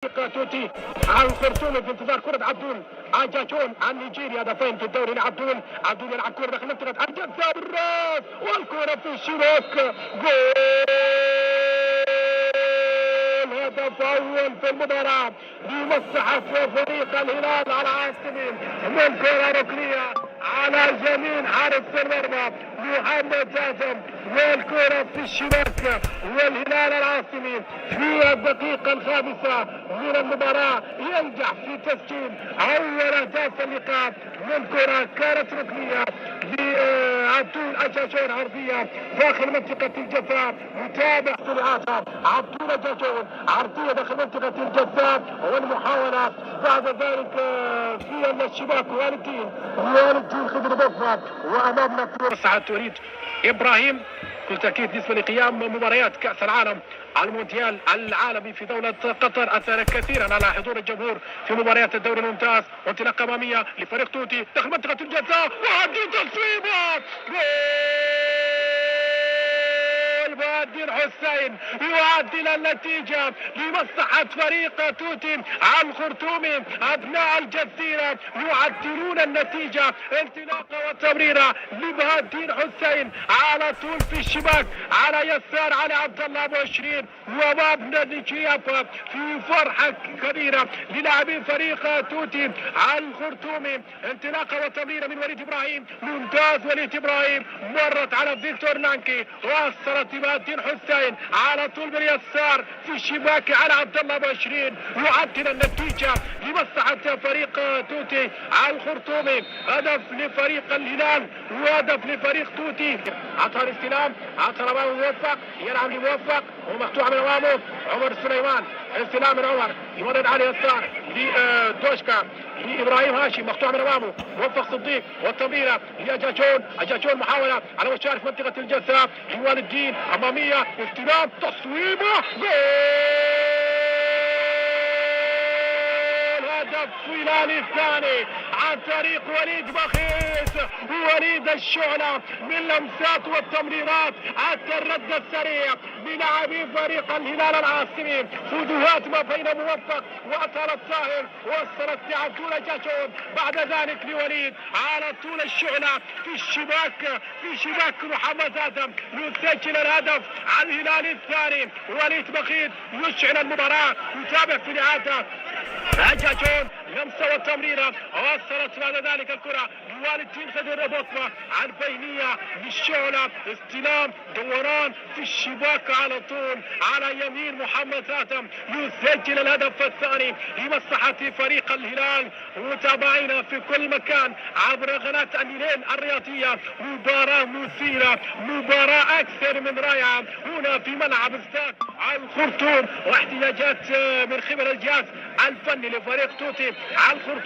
توتي على الخرطوم في انتظار كرة عبدول اجاجون عن نيجيريا. هدفين في الدوري لعبدول. عبدول يلعب كرة داخل منطقة الجزاء بالراس والكرة في الشباك. جول! هدف اول في المباراة لمصلحة فريق الهلال العاصمي من كرة ركنية على يمين حارس المرمى محمد جاسم، والكرة في الشباك. والهلال العاصمي في الدقيقة الخامسة من المباراة ينجح في تسجيل أول أهداف اللقاء من كرة كانت ركنية لعبدول أجاجون عرضية داخل منطقة الجزاء. متابع سرعاتها عبدول أجاجون عرضية داخل منطقة الجزاء، والمحاولة بعد ذلك في الشباك. والدين خضر بفرد وأمامنا سعد وليد إبراهيم. كل تأكيد بالنسبة لقيام مباريات كأس العالم المونديال العالمي في دولة قطر أثر كثيرا على حضور الجمهور في مباريات الدوري الممتاز. وانطلاقة أمامية لفريق توتي داخل منطقة الجزاء وهذه تصويبة. الدين حسين يعدل النتيجة لمصلحة فريق توتي الخرطومي. أبناء الجزيرة يعدلون النتيجة. انطلاقة وتمريرة لبهاء حسين على طول في الشباك على يسار علي عبد الله ابو 20 ومبنى نجياب. في فرحة كبيرة للاعبين فريق توتي الخرطومي. انطلاقة وتمريرة من وليد ابراهيم، ممتاز وليد ابراهيم، مرت على فيكتور نانكي وصلت بهاء حسين على طول باليسار في الشباك على عبد الله ابو 20. يعدل النتيجة لمصلحة فريق توتي الخرطومي. هدف لفريق الهلال وهدف لفريق توتي. عطى الاستلام، عطى امامه موفق، يلعب لموفق ومقطوع من امامه عمر سليمان. استلام من عمر يمرر على اليسار لدوشكا لابراهيم هاشم، مقطوع من امامه موفق صديق والتمريره لاجاجون. اجاجون محاوله على وشارة منطقه الجزاء لوالد الدين اماميه، استلام، تصويبه، جول! هدف هلالي الثاني عن طريق وليد بخيت. وليد الشعلة من لمسات والتمريرات حتى الرد السريع بلاعبين فريق الهلال العاصمي. فدوهات ما بين موفق واثر الطاهر وصلت لعبدول أجاجون، بعد ذلك لوليد على طول الشعلة في الشباك، في شباك محمد ادم يسجل الهدف على الهلال الثاني. وليد بخيت يشعل المباراة. يتابع في نهايته أجاجون لمسة والتمريرة وصلت بعد ذلك الكرة لوالد الدين خضر بطمة عن بينية للشعلة، استلام دوران في الشباك على طول على يمين محمد آدم يسجل الهدف الثاني لمصلحة فريق الهلال. متابعينا في كل مكان عبر قناة النيلين الرياضية، مباراة مثيرة، مباراة أكثر من رائعة هنا في ملعب استاد الخرطوم، واحتجاجات من قبل الجهاز الفني لفريق توتي الخرطوم.